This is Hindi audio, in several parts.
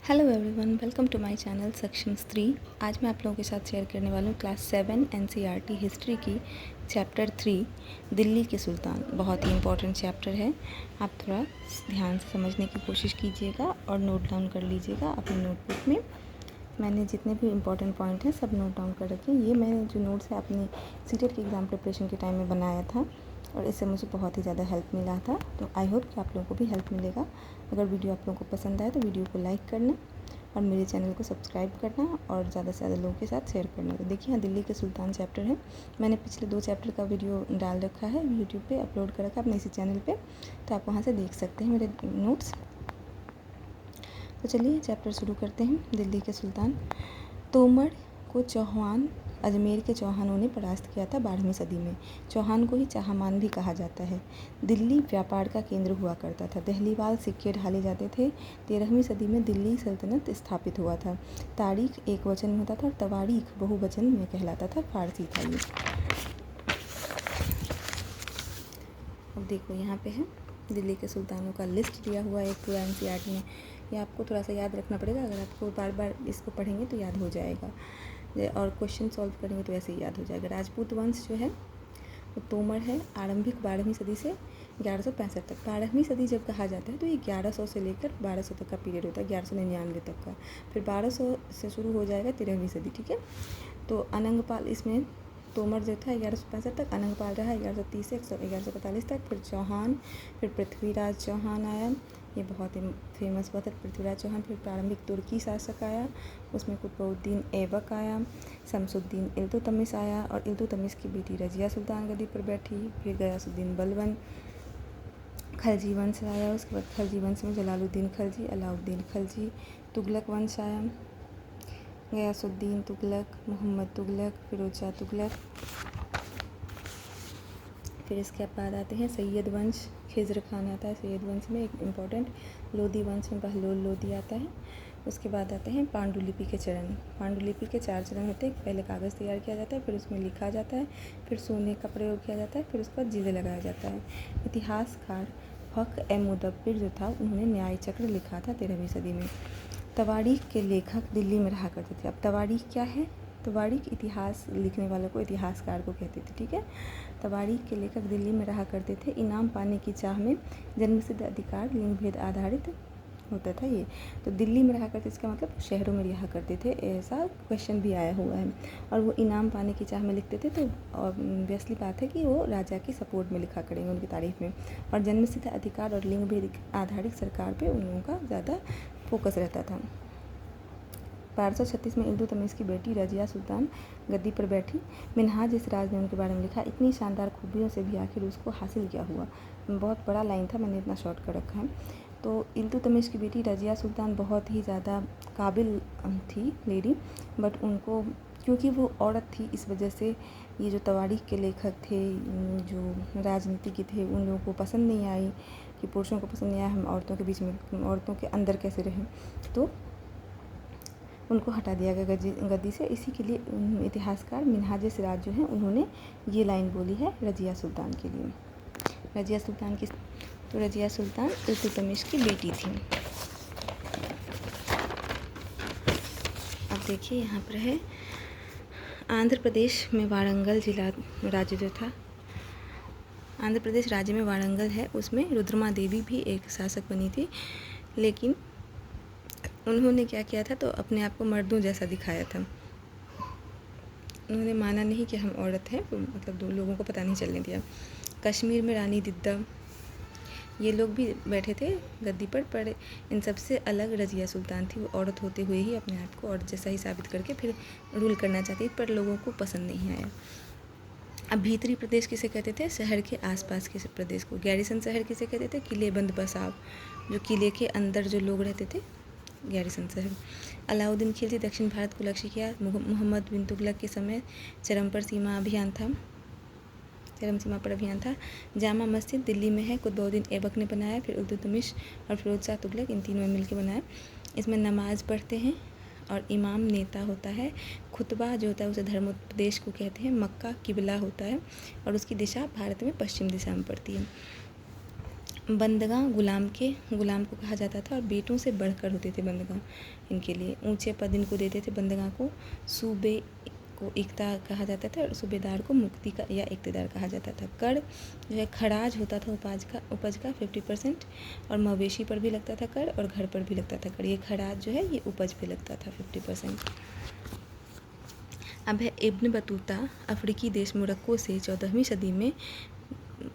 Hello everyone, welcome to my channel sections 3। आज मैं आप लोगों के साथ शेयर करने वाला हूँ क्लास 7 एनसीईआरटी हिस्ट्री की चैप्टर 3 दिल्ली के सुल्तान। बहुत ही इम्पोर्टेंट चैप्टर है। आप थोड़ा ध्यान से समझने की कोशिश कीजिएगा और नोट डाउन कर लीजिएगा अपनी नोटबुक में। मैंने जितने भी इम्पोर्टेंट पॉइंट हैं सब नोट डाउन कर रखे हैं। ये मैंने जो नोट्स है अपनी सीटेट के एग्ज़ाम प्रिपरेशन के टाइम में बनाया था और इससे मुझे बहुत ही ज़्यादा हेल्प मिला था। तो आई होप कि आप लोगों को भी हेल्प मिलेगा। अगर वीडियो आप लोगों को पसंद आए तो वीडियो को लाइक करना और मेरे चैनल को सब्सक्राइब करना और ज़्यादा से ज़्यादा लोगों के साथ शेयर करना। तो देखिए, यहाँ दिल्ली के सुल्तान चैप्टर है। मैंने पिछले 2 चैप्टर का वीडियो डाल रखा है यूट्यूब पे, अपलोड कर रखा है अपने इसी चैनल पे, तो आप वहाँ से देख सकते हैं मेरे नोट्स। तो चलिए चैप्टर शुरू करते हैं। दिल्ली के सुल्तान। तोमर को चौहान अजमेर के चौहानों ने परास्त किया था 12वीं सदी में। चौहान को ही चाहमान भी कहा जाता है। दिल्ली व्यापार का केंद्र हुआ करता था। दहलीवाल सिक्के ढाले जाते थे। 13वीं सदी में दिल्ली सल्तनत स्थापित हुआ था। तारीख एक वचन में होता था और तवारीख बहुवचन में कहलाता था। फारसी था ये। अब देखो यहाँ पे है दिल्ली के सुल्तानों का लिस्ट दिया हुआ है एक पूरा एनसीईआरटी में। ये आपको थोड़ा सा याद रखना पड़ेगा। अगर आपको बार बार इसको पढ़ेंगे तो याद हो जाएगा और क्वेश्चन सॉल्व करेंगे तो ऐसे ही याद हो जाएगा। राजपूत वंश जो है वो तोमर है। आरंभिक 12वीं सदी से 1165 तक। 12वीं सदी जब कहा जाता है तो ये 1100 से लेकर 1200 तक का पीरियड होता है, 1199 तक का। फिर 1200 से शुरू हो जाएगा 13वीं सदी, ठीक है। तो अनंगपाल इसमें तोमर जो था 1165 तक, अनंगपाल रहा 1130 से 1145 तक। फिर चौहान, फिर पृथ्वीराज चौहान आया, ये बहुत ही फेमस हुआ था पृथ्वीराज चौहान। फिर प्रारंभिक तुर्की शासक आया, उसमें कुतुबुद्दीन ऐबक आया, शमसुद्दीन इल्तुतमिश आया और इल्तुतमिश की बेटी रजिया सुल्तान गद्दी पर बैठी। फिर गयासुद्दीन बलबन, खलजी वंश आया। उसके बाद खलजी वंश में जलालुद्दीन खलजी, अलाउद्दीन खलजी। तुगलक वंश आया, गयासुद्दीन तुगलक, मोहम्मद तुगलक, फिरोज शाह तुगलक। फिर इसके बाद आते हैं सैयद वंश, खिज़्र खान आता है सैयद वंश में, एक इम्पॉर्टेंट। लोधी वंश में बहलोल लोधी आता है। उसके बाद आते हैं पांडुलिपि के चरण। पांडुलिपि के 4 चरण होते हैं। पहले कागज़ तैयार किया जाता है, फिर उसमें लिखा जाता है, फिर सोने का प्रयोग किया जाता है, फिर उसके बाद जीवे लगाया जाता है। इतिहासकार फ़ख्र ए मुदब्बिर जो था उन्होंने न्याय चक्र लिखा था 13वीं सदी में। तवारीख के लेखक दिल्ली में रहा करते थे। अब तवारीख क्या है? तवारीख इतिहास लिखने वालों को इतिहासकार को कहते थे, ठीक है। तवारीख के लेखक दिल्ली में रहा करते थे। इनाम पाने की चाह में जन्मसिद्ध अधिकार लिंग भेद आधारित होता था ये। तो दिल्ली में रहा करते इसका मतलब शहरों में रहा करते थे, ऐसा क्वेश्चन भी आया हुआ है। और वो इनाम पाने की चाह में लिखते थे, तो ऑब्वियसली बात है कि वो राजा की सपोर्ट में लिखा करेंगे, उनकी तारीफ में। और जन्मसिद्ध अधिकार और लिंग भेद आधारित सरकार पे उन लोगों का ज़्यादा फोकस रहता था। 1236 में इल्तुतमिश की बेटी रजिया सुल्तान गद्दी पर बैठी। मिन्हाज इस राज ने उनके बारे में लिखा, इतनी शानदार खूबियों से भी आखिर उसको हासिल क्या हुआ। बहुत बड़ा लाइन था, मैंने इतना शॉर्ट कर रखा है। तो इल्तुतमिश की बेटी रजिया सुल्तान बहुत ही ज़्यादा काबिल थी लेडी, बट उनको क्योंकि वो औरत थी इस वजह से ये जो तवारीख के लेखक थे, जो राजनीतिज्ञ थे, उन लोगों को पसंद नहीं आई कि पुरुषों को पसंद नहीं आया हम औरतों के बीच में, औरतों के अंदर कैसे रहें, तो उनको हटा दिया गया गद्दी से। इसी के लिए इतिहासकार मिन्हाज सिराज जो हैं उन्होंने ये लाइन बोली है रजिया सुल्तान के लिए। रजिया सुल्तान की, तो रजिया सुल्तान इल्तुतमिश की बेटी थी। अब देखिए यहाँ पर है आंध्र प्रदेश में वारंगल जिला राज्य जो था, आंध्र प्रदेश राज्य में वारंगल है, उसमें रुद्रमा देवी भी एक शासक बनी थी। लेकिन उन्होंने क्या किया था, तो अपने आप को मर्दों जैसा दिखाया था। उन्होंने माना नहीं कि हम औरत हैं, मतलब 2 लोगों को पता नहीं चलने दिया। कश्मीर में रानी दिद्दा, ये लोग भी बैठे थे गद्दी पर इन सबसे अलग रजिया सुल्तान थी। वो औरत होते हुए ही अपने आप को औरत जैसा ही साबित करके फिर रूल करना चाहती, पर लोगों को पसंद नहीं आया। अब भीतरी प्रदेश किसे कहते थे? शहर के आसपास के प्रदेश को। गैरिसन शहर किसे कहते थे? किलेबंद बसाव, जो किले के अंदर जो लोग रहते थे, गैरिसन शहर। अलाउद्दीन खिलजी दक्षिण भारत को लक्ष्य किया। मोहम्मद बिन तुगलक के समय चरम सीमा पर अभियान था। जामा मस्जिद दिल्ली में है, कुतुबुद्दीन ऐबक ने बनाया। फिर इल्तुतमिश और फिरोज शाह तुगलक, इन तीनों ने मिलकर बनाया। इसमें नमाज पढ़ते हैं और इमाम नेता होता है। खुतबा जो होता है उसे धर्मोपदेश को कहते हैं। मक्का किबला होता है और उसकी दिशा भारत में पश्चिम दिशा में पड़ती है। बंदगां गुलाम को कहा जाता था और बेटों से बढ़कर होते थे बंदगां इनके लिए। ऊंचे पद इनको देते थे बंदगां को। सूबे को एकता कहा जाता था और सूबेदार को मुक्ति का या इक्तदार कहा जाता था। कर जो है खराज होता था उपज का 50%, और मवेशी पर भी लगता था कर और घर पर भी लगता था कर। ये खराज जो है ये उपज पे लगता था 50%। अब है इब्न बतूता अफ्रीकी देश मोरक्को से 14वीं सदी में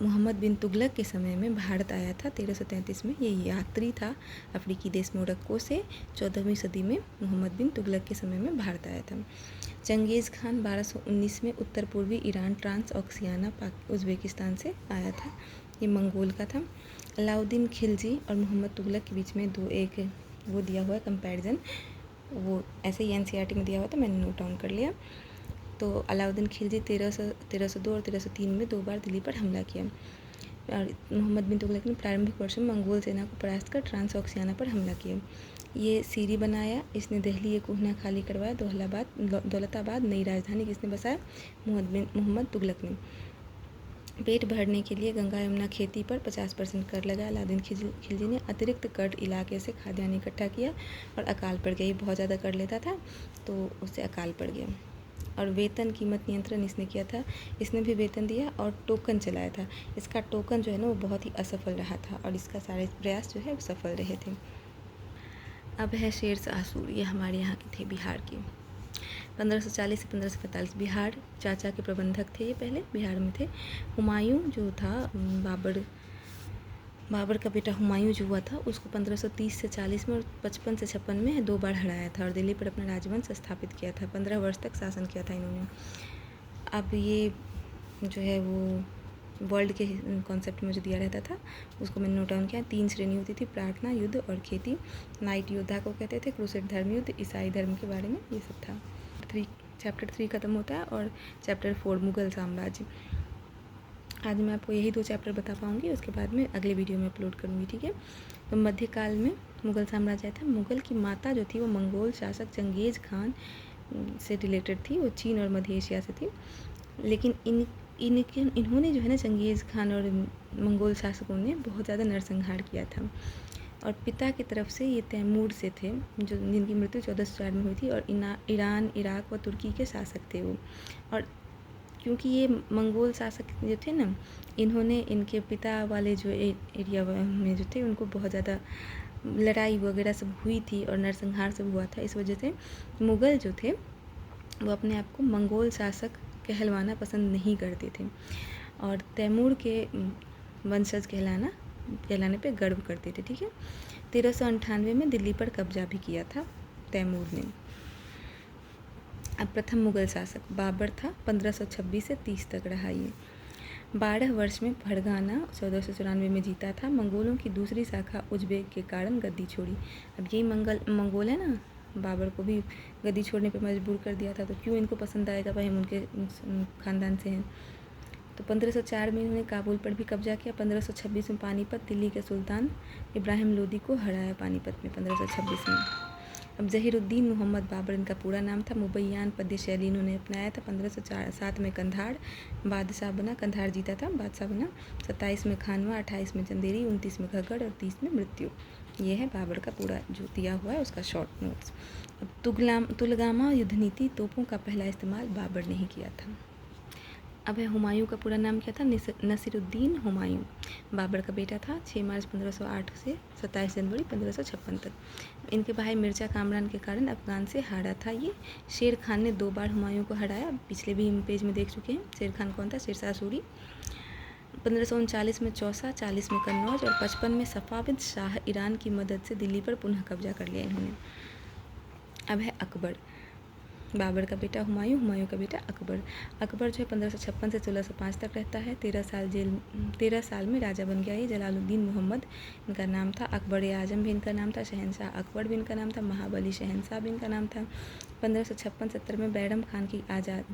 मोहम्मद बिन तुगलक के समय में भारत आया था 1333 में। ये यात्री था अफ्रीकी देश मोरक्को से 14वीं सदी में मोहम्मद बिन तुगलक के समय में भारत आया था। चंगेज़ खान 1219 में उत्तर पूर्वी ईरान ट्रांस ऑक्सियाना उज़्बेकिस्तान से आया था। ये मंगोल का था। अलाउद्दीन खिलजी और मोहम्मद तुगलक के बीच में एक वो दिया हुआ है कंपैरिजन, वो ऐसे ही NCERT में दिया हुआ था, मैंने नोट डाउन कर लिया। तो अलाउद्दीन खिलजी 1302 और 1303 में 2 बार दिल्ली पर हमला किया और मोहम्मद बिन तुगलक ने प्रारंभिक वर्षों में मंगोल सेना को परास्त कर ट्रांस ऑक्सियाना पर हमला किया। ये सीरी बनाया, इसने दिल्ली ये कोहना खाली करवाया। दौलताबाद नई राजधानी किसने बसाया? मोहम्मद तुगलक ने। पेट भरने के लिए गंगा यमुना खेती पर 50% कर लगा। अलाउद्दीन खिलजी ने अतिरिक्त कर इलाके से खाद्यान्न इकट्ठा किया और अकाल पड़ गया। ये बहुत ज़्यादा कर लेता था तो उससे अकाल पड़ गया। और वेतन कीमत नियंत्रण इसने किया था, इसने भी वेतन दिया और टोकन चलाया था। इसका टोकन जो है ना वो बहुत ही असफल रहा था और इसका सारे प्रयास जो है वो सफल रहे थे। अब है शेर शाह सूरी, ये हमारे यहाँ के थे बिहार के। 1540 से 1545 बिहार चाचा के प्रबंधक थे, ये पहले बिहार में थे। हुमायूं जो था बाबर का बेटा हुमायूं जो हुआ था उसको 1530 से 40 में और 55 से 56 में 2 बार हराया था और दिल्ली पर अपना राजवंश स्थापित किया था। 15 वर्ष तक शासन किया था इन्होंने। अब ये जो है वो वर्ल्ड के कॉन्सेप्ट में जो दिया रहता था उसको मैंने नोट डाउन किया। 3 श्रेणी होती थी, प्रार्थना, युद्ध और खेती। नाइट योद्धा को कहते थे, क्रूसेड धर्म युद्ध, ईसाई धर्म के बारे में ये सब था। चैप्टर 3 ख़त्म होता है और चैप्टर 4 मुग़ल साम्राज्य। आज मैं आपको यही 2 चैप्टर बता पाऊँगी, उसके बाद में अगले वीडियो में अपलोड करूँगी, ठीक है। तो मध्यकाल में मुग़ल साम्राज्य था। मुग़ल की माता जो थी वो मंगोल शासक चंगेज़ खान से रिलेटेड थी, वो चीन और मध्य एशिया से थी। लेकिन इन्होंने जो है ना चंगेज़ खान और मंगोल शासकों ने बहुत ज़्यादा नरसंहार किया था। और पिता की तरफ से ये तैमूर से थे जो जिनकी मृत्यु 1404 में हुई थी और ईरान, इराक व तुर्की के शासक थे वो। और क्योंकि ये मंगोल शासक जो थे ना, इन्होंने इनके पिता वाले जो एरिया में जो थे उनको बहुत ज़्यादा लड़ाई वगैरह सब हुई थी और नरसंहार सब हुआ था। इस वजह से मुग़ल जो थे वो अपने आप को मंगोल शासक कहलवाना पसंद नहीं करते थे और तैमूर के वंशज कहलाने पे गर्व करते थे, ठीक है। 1398 में दिल्ली पर कब्जा भी किया था तैमूर ने। अब प्रथम मुग़ल शासक बाबर था, 1526 से 30 तक रहा ये। 12 वर्ष में फरगाना 1494 में जीता था। मंगोलों की दूसरी शाखा उज़्बेक के कारण गद्दी छोड़ी। अब यही मंगोल है ना, बाबर को भी गद्दी छोड़ने पे मजबूर कर दिया था, तो क्यों इनको पसंद आएगा, भाई हम उनके ख़ानदान से हैं। तो 1504 में इन्होंने काबुल पर भी कब्जा किया। 1526 में पानीपत दिल्ली के सुल्तान इब्राहिम लोदी को हराया पानीपत में 1526 में। अब ज़हीरुद्दीन मोहम्मद बाबर इनका पूरा नाम था। मुबैयान पद्य शैली इन्होंने अपनाया था। 1507 में कंधार बादशाह बना, कंधार जीता था, बादशाह बना। 27 में खानवा, 28 में चंदेरी, 29 में घग्गड़ और 30 में मृत्यु। ये है बाबर का पूरा जो दिया हुआ है उसका शॉर्ट नोट्स। अब तुलगामा युद्ध नीति तोपों का पहला इस्तेमाल बाबर ने ही किया था। अब है हुमायूं का पूरा नाम क्या था? नसीरुद्दीन हुमायूं। बाबर का बेटा था। 6 मार्च 1508 से 27 जनवरी 1556 तक। इनके भाई मिर्ज़ा कामरान के कारण अफगान से हारा था ये। शेर खान ने 2 बार हुमायूं को हराया, पिछले भी पेज में देख चुके हैं। शेर खान कौन था? शेर शाह सूरी। 1539 में चौसा, 40 में कन्नौज और 55 में सफ़ाविद शाह ईरान की मदद से दिल्ली पर पुनः कब्जा कर लिया इन्होंने। अब है अकबर। बाबर का बेटा हुमायूं, हुमायूं का बेटा अकबर। अकबर जो है 1556 से 1605 तक रहता है। 13 साल में राजा बन गया ये। जलालुद्दीन मोहम्मद इनका नाम था। अकबर आजम भी इनका नाम था। शहनशाह अकबर भी इनका नाम था। महाबली शहनशाह भी इनका नाम था। 1556-70 में बैरम खान से आज़ाद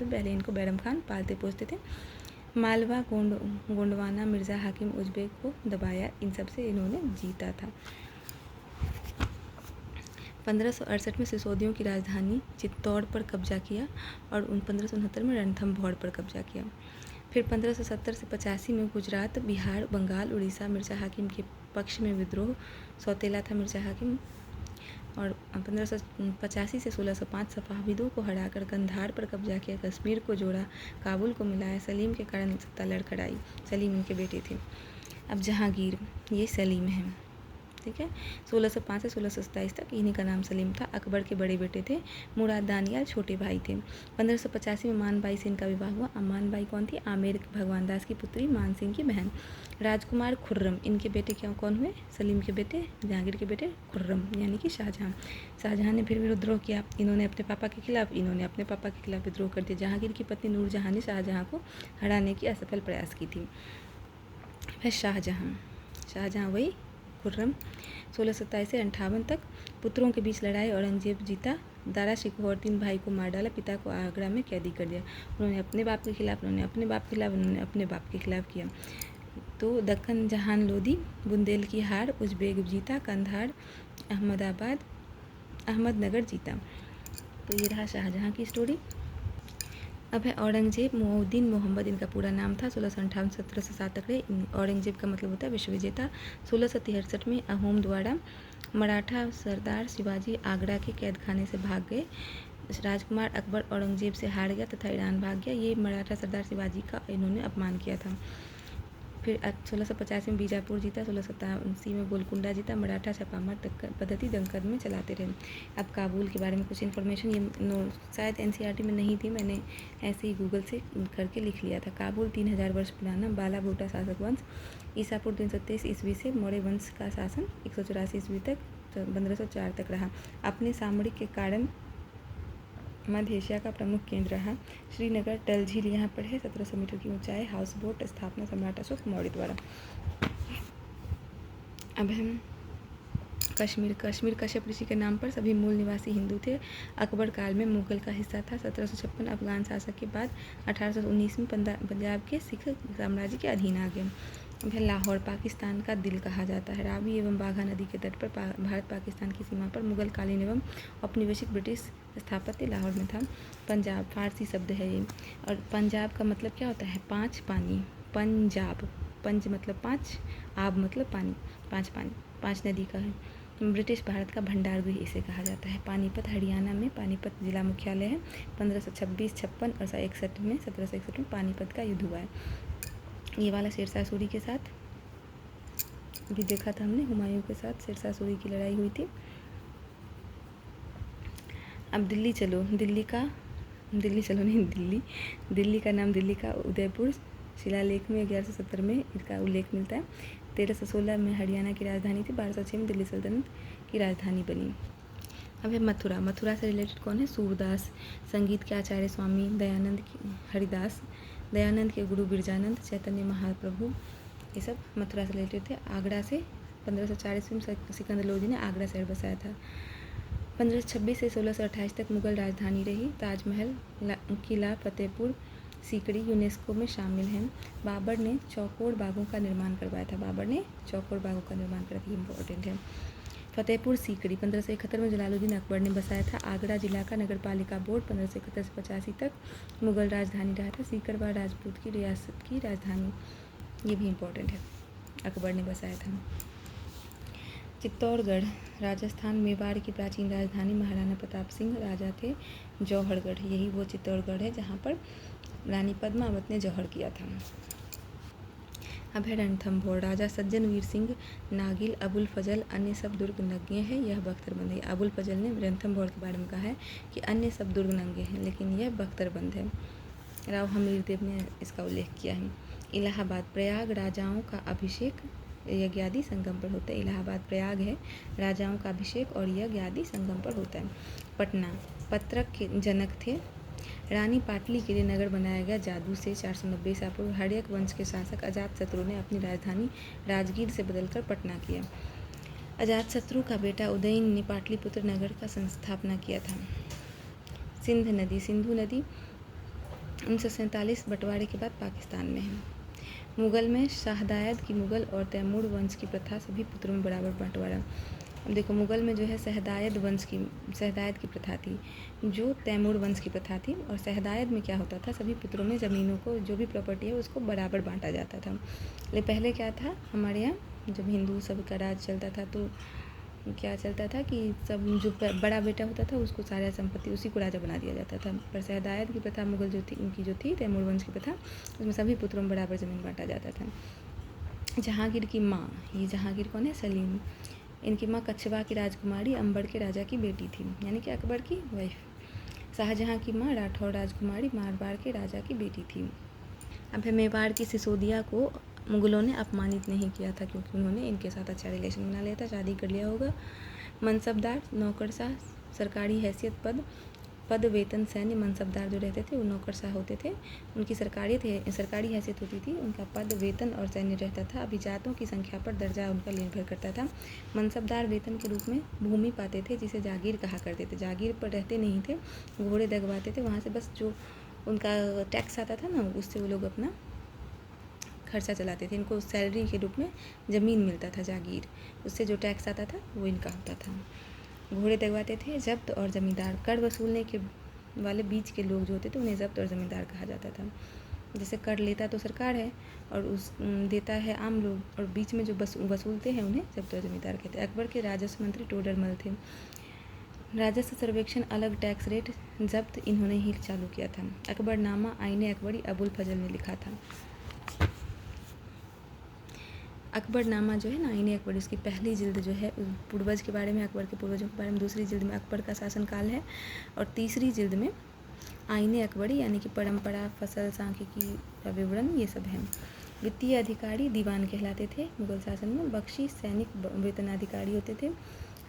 पहले इनको बैरम खान पालते पोसते थे। मालवा, गोंडवाना, मिर्ज़ा हाकिम उज़्बेक को दबाया, इन सब से इन्होंने जीता था। 1568 में सिसोदियों की राजधानी चित्तौड़ पर कब्जा किया और 1569 में रणथंभौर पर कब्जा किया। फिर 1570 से 85 में गुजरात, बिहार, बंगाल, उड़ीसा मिर्ज़ा हाकिम के पक्ष में विद्रोह सौतेला था मिर्ज़ा हाकिम। और 1585 से 1605 सफाविदों को हराकर गंधार पर कब्जा किया, कश्मीर को जोड़ा, काबुल को मिलाया। सलीम के कारण सत्ता लड़खड़ाई। सलीम इनके बेटे थे। अब जहांगीर, ये सलीम है, ठीक है। 1605 से 1627 तक इन्हीं का नाम सलीम था। अकबर के बड़े बेटे थे। मुराद दानियाल छोटे भाई थे। 1585 में मानबाई से इनका विवाह हुआ। अब मानबाई कौन थी? आमेर भगवान दास की पुत्री, मान सिंह की बहन। राजकुमार खुर्रम, इनके बेटे क्या कौन हुए? सलीम के बेटे, जहांगीर के बेटे खुर्रम, यानी कि शाहजहां। शाहजहां ने फिर विद्रोह किया। इन्होंने अपने पापा के खिलाफ, इन्होंने अपने पापा के खिलाफ विद्रोह कर दिया। जहांगीर की पत्नी नूरजहां ने शाहजहां को हराने की असफल प्रयास की थी। फिर शाहजहां वही खुर्रम। 1627 से 58 तक पुत्रों के बीच लड़ाई। औरंगजेब जीता। दारा शिकोह और 3 भाई को मार डाला। पिता को आगरा में कैदी कर दिया। उन्होंने अपने बाप के खिलाफ, उन्होंने अपने बाप के खिलाफ, उन्होंने अपने बाप के खिलाफ किया। तो दक्कन जहान लोदी, बुंदेल की हार, उज़्बेक जीता, कंधार, अहमदनगर जीता। तो ये रहा शाहजहां की स्टोरी। अब है औरंगजेब। मुउद्दीन मोहम्मद इनका पूरा नाम था। 1658 1707 तक रहे। औरंगजेब का मतलब होता है विश्व विजेता। 1663 में अहोम द्वारा मराठा सरदार शिवाजी आगरा के कैद खाने से भाग गए। राजकुमार अकबर औरंगजेब से हार गया तथा ईरान भाग गया। ये मराठा सरदार शिवाजी का इन्होंने अपमान किया था। फिर 1685 में बीजापुर जीता। 1687 में गोलकुंडा जीता। मराठा छापामार पद्धति दक्कन में चलाते रहे। अब काबुल के बारे में कुछ इन्फॉर्मेशन, ये शायद एनसीईआरटी में नहीं थी, मैंने ऐसे ही गूगल से करके लिख लिया था। काबुल 3000 वर्ष पुराना बाला भूटा शासक वंश। ईसापुर 323 ईस्वी से मौर्य वंश का शासन 184 ईस्वी तक 1504 तक रहा। अपने सामरिक के कारण मध्य एशिया का प्रमुख केंद्र रहा। श्रीनगर, डल झील यहाँ पर है। 1700 मीटर की ऊंचाई। हाउस बोट स्थापना सम्राट अशोक मौर्य द्वारा। अब हम कश्मीर कश्यप ऋषि के नाम पर सभी मूल निवासी हिंदू थे। अकबर काल में मुगल का हिस्सा था। 1756 अफगान शासक के बाद 1819 में पंजाब के सिख साम्राज्य के अधीन आ गए। फिर लाहौर पाकिस्तान का दिल कहा जाता है। रावी एवं बाघा नदी के तट पर भारत पाकिस्तान की सीमा पर मुगल कालीन एवं औपनिवेशिक ब्रिटिश स्थापत्य लाहौर में था। पंजाब फारसी शब्द है ये, और पंजाब का मतलब क्या होता है? 5 पानी। पंजाब, पंज मतलब 5, आब मतलब पानी, 5 पानी, 5 नदी का है। ब्रिटिश भारत का भंडार भी इसे कहा जाता है। पानीपत हरियाणा में पानीपत जिला मुख्यालय है। 1526-56 और 1761 में पानीपत का युद्ध हुआ है। ये वाला शेरशाह सूरी के साथ भी देखा था हमने, हुमायूं के साथ शेरशाह सूरी की लड़ाई हुई थी। अब दिल्ली चलो। दिल्ली का नाम दिल्ली का उदयपुर शिलालेख में 1170 में इसका उल्लेख मिलता है। 1316 में हरियाणा की राजधानी थी। 1206 में दिल्ली सल्तनत की राजधानी बनी। अब है मथुरा से रिलेटेड कौन है? सूरदास। संगीत के आचार्य स्वामी दयानंद हरिदास, दयानंद के गुरु बिरजानंद, चैतन्य महाप्रभु, ये सब मथुरा से रिलेटेड थे। आगरा से 1540 में सिकंदर लोदी ने आगरा शहर बसाया था। 1526 से 1628 तक मुगल राजधानी रही। ताजमहल, किला, फतेहपुर सीकरी यूनेस्को में शामिल हैं। बाबर ने चौकोर बागों का निर्माण करवाया था। इम्पोर्टेंट है। फतेहपुर सीकरी 1571 में जलालुद्दीन अकबर ने बसाया था। आगरा जिला का नगरपालिका बोर्ड 1571 से 85 तक मुगल राजधानी रहा था। सीकरवा राजपूत की रियासत की राजधानी, ये भी इम्पोर्टेंट है, अकबर ने बसाया था। चित्तौड़गढ़ राजस्थान, मेवाड़ की प्राचीन राजधानी, महाराणा प्रताप सिंह राजा थे। जौहरगढ़, यही वो चित्तौड़गढ़ है जहाँ पर रानी पद्मावत ने जौहर किया था। अब है रणथंभौर। राजा सज्जन वीर सिंह नागिल, अबुल फजल अन्य सब दुर्ग नंगे हैं, यह बख्तरबंद है। अबुल फजल ने रणथंभौर के बारे में कहा है कि अन्य सब दुर्ग नंगे हैं लेकिन यह बख्तरबंद है। राव हमीर देव ने इसका उल्लेख किया है। इलाहाबाद, प्रयाग राजाओं का अभिषेक यज्ञ आदि संगम पर होता है। इलाहाबाद प्रयाग है, राजाओं का अभिषेक और यज्ञ आदि संगम पर होता है। पटना, पत्रक के जनक थे। रानी पाटली के लिए नगर बनाया गया जादू से। 490 ईसा पूर्व हर्यक वंश के शासक अजातशत्रु ने अपनी राजधानी राजगीर से बदलकर पटना किया। अजातशत्रु का बेटा उदयन ने पाटलिपुत्र नगर का संस्थापना किया था। सिंधु नदी 1947 बंटवारे के बाद पाकिस्तान में है। मुगल में शाहदायद की मुगल और तैमूर वंश की प्रथा, सभी पुत्रों में बराबर बंटवारा। अब देखो मुग़ल में जो है शहदायद की प्रथा थी, जो तैमूर वंश की प्रथा थी। और शहदायद में क्या होता था, सभी पुत्रों में ज़मीनों को, जो भी प्रॉपर्टी है उसको बराबर बांटा जाता था। लेकिन पहले क्या था, हमारे यहाँ जब हिंदू सब का राज चलता था तो क्या चलता था कि सब जो बड़ा बेटा होता था उसको सारा संपत्ति उसी को राजा बना दिया जाता था। पर शहदायद की प्रथा मुग़ल जो थी, उनकी जो थी तैमूर वंश की प्रथा, उसमें सभी पुत्रों में बराबर ज़मीन बांटा जाता था। जहांगीर की माँ, ये जहांगीर कौन है, सलीम, इनकी माँ कछवा की राजकुमारी अंबर के राजा की बेटी थी, यानी कि अकबर की वाइफ। शाहजहाँ की माँ राठौर राजकुमारी मारवाड़ के राजा की बेटी थी। अब है मेवाड़ की सिसोदिया को मुग़लों ने अपमानित नहीं किया था, क्योंकि उन्होंने इनके साथ अच्छा रिलेशन बना लिया था, शादी कर लिया होगा। मनसबदार, नौकरशाह, सरकारी हैसियत, पद वेतन, सैन्य। मनसबदार जो रहते थे वो नौकरशाह होते थे, उनकी सरकारी हैसियत होती थी, उनका पद वेतन और सैन्य रहता था। अभिजातों की संख्या पर दर्जा उनका निर्भर करता था। मनसबदार वेतन के रूप में भूमि पाते थे, जिसे जागीर कहा करते थे। जागीर पर रहते नहीं थे, घोड़े दगवाते थे, वहाँ से बस जो उनका टैक्स आता था ना, उससे वो लोग अपना खर्चा चलाते थे। इनको सैलरी के रूप में ज़मीन मिलता था जागीर, उससे जो टैक्स आता था वो इनका होता था। घोड़े दगवाते थे। जब्त और ज़मींदार, कर वसूलने के वाले बीच के लोग जो होते थे उन्हें जब्त और ज़मींदार कहा जाता था। जैसे कर लेता तो सरकार है और उस देता है आम लोग, और बीच में जो वसूलते हैं उन्हें जब्त और ज़मींदार कहते हैं। अकबर के राजस्व मंत्री टोडरमल थे। राजस्व सर्वेक्षण, अलग टैक्स रेट, जब्त इन्होंने ही चालू किया था। अकबरनामा, आईने अकबरी अबुल फजल ने लिखा था। अकबरनामा जो है ना, आईने अकबरी, उसकी पहली जिल्द जो है पूर्वज के बारे में, अकबर के पूर्वजों के बारे में। दूसरी जिल्द में अकबर का शासनकाल है, और तीसरी जिल्द में आईने अकबरी यानी कि परंपरा, फसल, सांख्यिकी का विवरण, ये सब है। वित्तीय अधिकारी दीवान कहलाते थे मुगल शासन में। बख्शी सैनिक वेतनाधिकारी होते थे।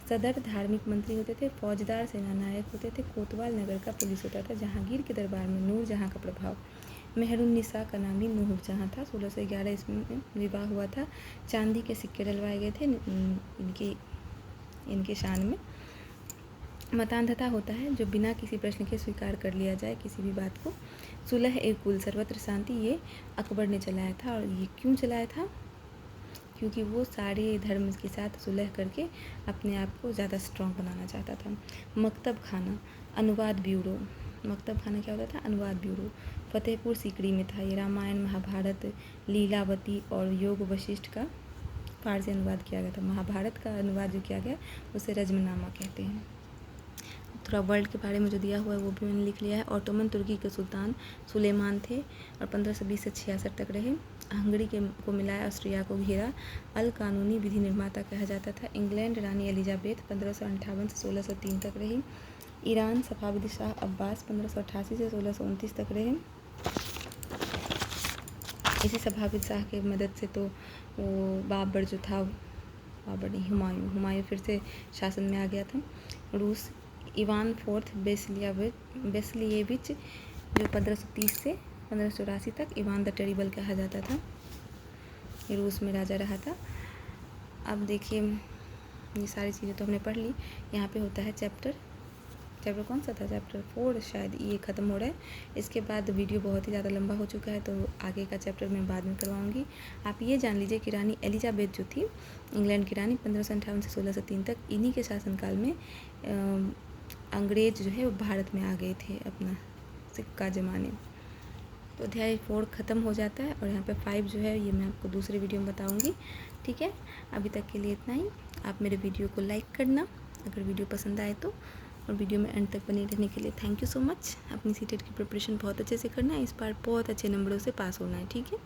सदर धार्मिक मंत्री होते थे। फौजदार सेनानायक होते थे। कोतवाल नगर का पुलिस होता था। जहांगीर के दरबार में नूरजहाँ का प्रभाव। मेहरुन्निसा का नाम भी नूरजहाँ था। 1611 इसमें विवाह हुआ था। चांदी के सिक्के डलवाए गए थे इनके शान में। मतान्धता होता है जो बिना किसी प्रश्न के स्वीकार कर लिया जाए किसी भी बात को। सुलह ए कुल, सर्वत्र शांति, ये अकबर ने चलाया था। और ये क्यों चलाया था, क्योंकि वो सारे धर्म के साथ सुलह करके अपने आप को ज़्यादा स्ट्रॉन्ग बनाना चाहता था। मकतब खाना, अनुवाद ब्यूरो। मकतब खाना क्या होता था, अनुवाद ब्यूरो। फतेहपुर सीकरी में था। ये रामायण, महाभारत, लीलावती और योग वशिष्ठ का फारसी अनुवाद किया गया था। महाभारत का अनुवाद जो किया गया उसे रजमनामा कहते हैं। थोड़ा वर्ल्ड के बारे में जो दिया हुआ है वो भी मैंने लिख लिया है। ऑटोमन तुर्की के सुल्तान सुलेमान थे और 1520 से 66 तक रहे। हंगरी को मिलाया, ऑस्ट्रिया को घेरा। अल कानूनी विधि निर्माता कहा जाता था। इंग्लैंड रानी एलिजाबेथ 1558 से 1603 तक रही। ईरान सफाविद शाह अब्बास 1588 से 1629 तक रहे। इसी सफाविद शाह के मदद से तो वो बाबर जो था, बाबर नहीं, हुमायूं फिर से शासन में आ गया था। रूस, इवान फोर्थ बेसलिएविच जो 1530 से 1584 तक इवान द टेरिबल कहा जाता था, ये रूस में राजा रहा था। अब देखिए ये सारी चीज़ें तो हमने पढ़ ली। यहाँ पे होता है चैप्टर कौन सा था, चैप्टर 4 शायद, ये ख़त्म हो रहा है। इसके बाद वीडियो बहुत ही ज़्यादा लंबा हो चुका है, तो आगे का चैप्टर मैं बाद में करवाऊँगी। आप ये जान लीजिए कि रानी एलिजाबेथ जो थी, इंग्लैंड की रानी, 1558 से 1603 तक, इन्हीं के शासनकाल में अंग्रेज़ जो है वो भारत में आ गए थे अपना सिक्का जमाने। तो अध्याय 4 ख़त्म हो जाता है, और यहाँ पे 5 जो है ये मैं आपको दूसरे वीडियो में बताऊँगी। ठीक है, अभी तक के लिए इतना ही। आप मेरे वीडियो को लाइक करना अगर वीडियो पसंद आए तो, और वीडियो में एंड तक बने रहने के लिए थैंक यू सो मच। अपनी सीटेट की प्रिपरेशन बहुत अच्छे से करना है, इस बार बहुत अच्छे नंबरों से पास होना है। ठीक है।